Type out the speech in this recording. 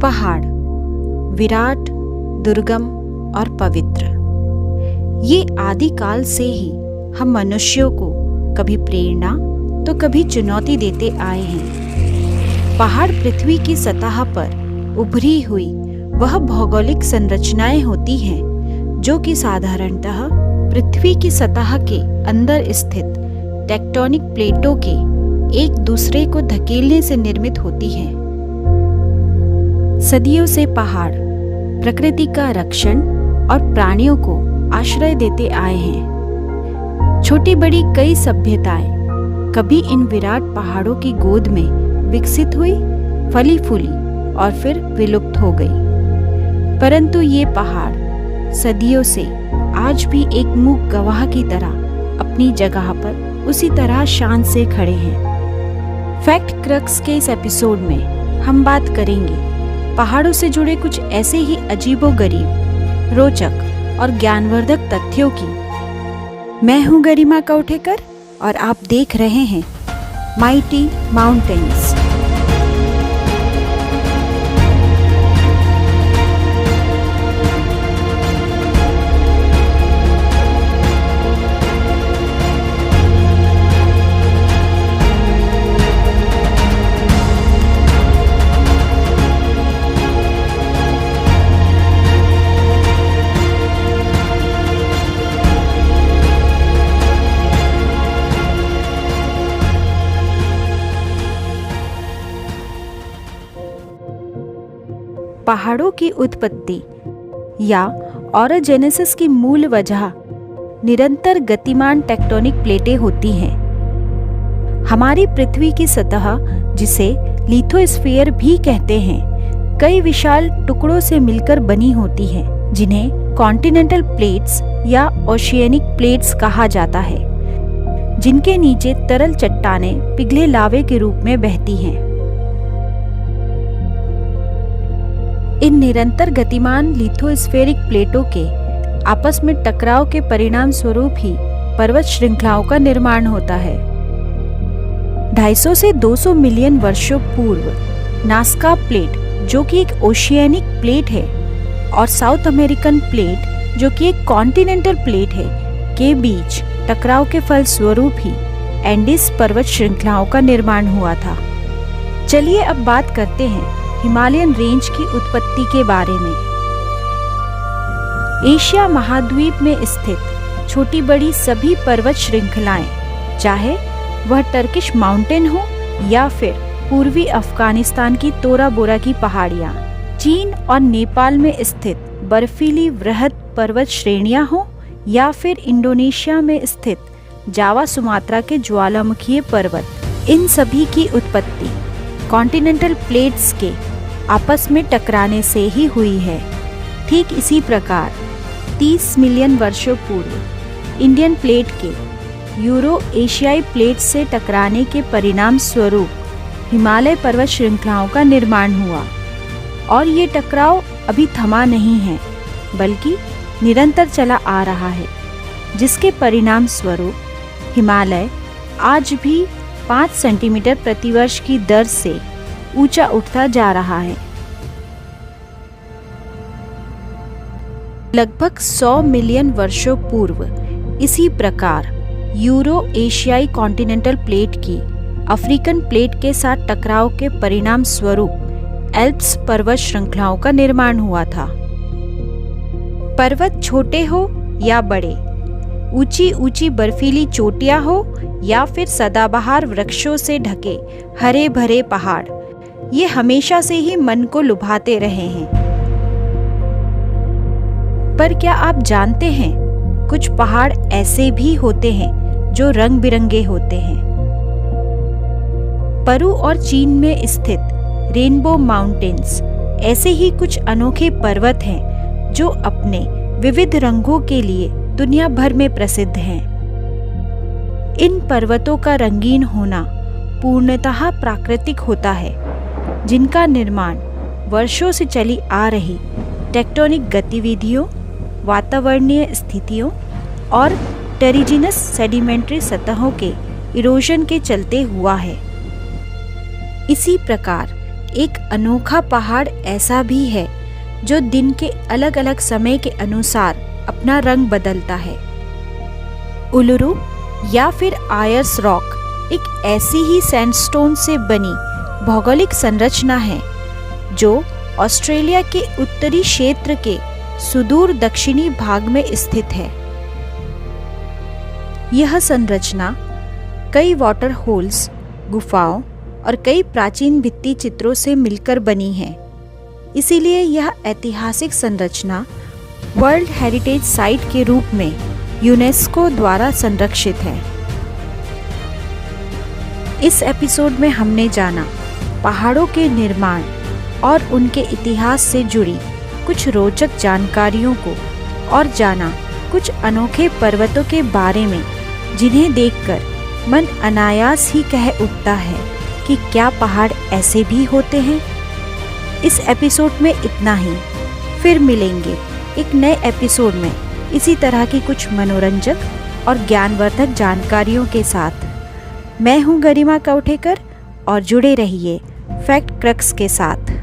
पहाड़ विराट, दुर्गम और पवित्र, ये आदिकाल से ही हम मनुष्यों को कभी प्रेरणा तो कभी चुनौती देते आए हैं। पहाड़ पृथ्वी की सतह पर उभरी हुई वह भौगोलिक संरचनाएं होती हैं जो कि साधारणतः पृथ्वी की सतह के अंदर स्थित टेक्टोनिक प्लेटों के एक दूसरे को धकेलने से निर्मित होती हैं। सदियों से पहाड़ प्रकृति का रक्षण और प्राणियों को आश्रय देते आए हैं। छोटी बड़ी कई सभ्यताएं कभी इन विराट पहाड़ों की गोद में विकसित हुई, फली फूली और फिर विलुप्त हो गई। परंतु ये पहाड़ सदियों से आज भी एक मूक गवाह की तरह अपनी जगह पर उसी तरह शान से खड़े हैं। फैक्ट क्रक्स के इस एपिसोड में हम बात करेंगे पहाड़ों से जुड़े कुछ ऐसे ही अजीबोगरीब, रोचक और ज्ञानवर्धक तथ्यों की। मैं हूं गरिमा कौठेकर और आप देख रहे हैं माइटी माउंटेन्स। पहाड़ों की उत्पत्ति या ऑरोजेनेसिस की मूल वजह निरंतर गतिमान टेक्टोनिक प्लेटें होती हैं। हमारी पृथ्वी की सतह, जिसे लिथोस्फीयर भी कहते हैं, कई विशाल टुकड़ों से मिलकर बनी होती है, जिन्हें कॉन्टिनेंटल प्लेट्स या ओशियनिक प्लेट्स कहा जाता है, जिनके नीचे तरल चट्टानें पिघले लावे के रूप में बहती हैं। इन निरंतर गतिमान लिथोस्फेरिक प्लेटों के आपस में टकराव के परिणाम स्वरूप ही पर्वत श्रृंखलाओं का निर्माण होता है। 250 से 200 मिलियन वर्षों पूर्व नास्का प्लेट, जो कि एक ओशियनिक प्लेट है, और साउथ अमेरिकन प्लेट, जो कि एक कॉन्टिनेंटल प्लेट है, के बीच टकराव के फल स्वरूप ही एंडीज पर्वत श्रृंखलाओं का निर्माण हुआ था। चलिए अब बात करते हैं हिमालयन रेंज की उत्पत्ति के बारे में। एशिया महाद्वीप में स्थित छोटी बड़ी सभी पर्वत श्रृंखलाएं, चाहे वह टर्किश माउंटेन हो या फिर पूर्वी अफगानिस्तान की तोरा बोरा की पहाड़ियां, चीन और नेपाल में स्थित बर्फीली वृहद पर्वत श्रेणियां हो या फिर इंडोनेशिया में स्थित जावा सुमात्रा के ज्वालामुखीय पर्वत, इन सभी की उत्पत्ति कॉन्टिनेंटल प्लेट्स के आपस में टकराने से ही हुई है। ठीक इसी प्रकार 30 मिलियन वर्षों पूर्व इंडियन प्लेट के यूरो एशियाई प्लेट से टकराने के परिणाम स्वरूप हिमालय पर्वत श्रृंखलाओं का निर्माण हुआ, और ये टकराव अभी थमा नहीं है बल्कि निरंतर चला आ रहा है, जिसके परिणाम स्वरूप हिमालय आज भी 5 सेंटीमीटर प्रतिवर्ष की दर से ऊंचा उठता जा रहा है। लगभग 100 मिलियन वर्षों पूर्व इसी प्रकार यूरो एशियाई कॉन्टिनेंटल प्लेट की अफ्रीकन प्लेट के साथ टकराव के परिणाम स्वरूप एल्प्स पर्वत श्रृंखलाओं का निर्माण हुआ था। पर्वत छोटे हो या बड़े, ऊंची ऊंची बर्फीली चोटियां हो या फिर सदाबहार वृक्षों से ढके हरे भरे पहाड़, ये हमेशा से ही मन को लुभाते रहे हैं। पर क्या आप जानते हैं, कुछ पहाड़ ऐसे भी होते हैं जो रंग बिरंगे होते हैं। पेरू और चीन में स्थित रेनबो माउंटेन्स ऐसे ही कुछ अनोखे पर्वत हैं जो अपने विविध रंगों के लिए दुनिया भर में प्रसिद्ध हैं। इन पर्वतों का रंगीन होना पूर्णतः प्राकृतिक होता है, जिनका निर्माण वर्षों से चली आ रही टेक्टोनिक गतिविधियों, वातावरणीय स्थितियों और टेरिजिनस सेडिमेंट्री सतहों के इरोजन के चलते हुआ है। इसी प्रकार एक अनोखा पहाड़ ऐसा भी है जो दिन के अलग अलग समय के अनुसार अपना रंग बदलता है। उलुरु या फिर आयर्स रॉक एक ऐसी ही सैंडस्टोन से बनी भौगोलिक संरचना है जो ऑस्ट्रेलिया के उत्तरी क्षेत्र के सुदूर दक्षिणी भाग में स्थित है। यह संरचना कई वाटर होल्स, गुफाओं और कई प्राचीन भित्ति चित्रों से मिलकर बनी है। इसीलिए यह ऐतिहासिक संरचना वर्ल्ड हेरिटेज साइट के रूप में यूनेस्को द्वारा संरक्षित है। इस एपिसोड में हमने जाना पहाड़ों के निर्माण और उनके इतिहास से जुड़ी कुछ रोचक जानकारियों को और जाना कुछ अनोखे पर्वतों के बारे में जिन्हें देखकर मन अनायास ही कह उठता है कि क्या पहाड़ ऐसे भी होते हैं। इस एपिसोड में इतना ही। फिर मिलेंगे एक नए एपिसोड में इसी तरह की कुछ मनोरंजक और ज्ञानवर्धक जानकारियों के साथ। मैं हूं गरिमा कौठेकर और जुड़े रहिए फैक्ट क्रक्स के साथ।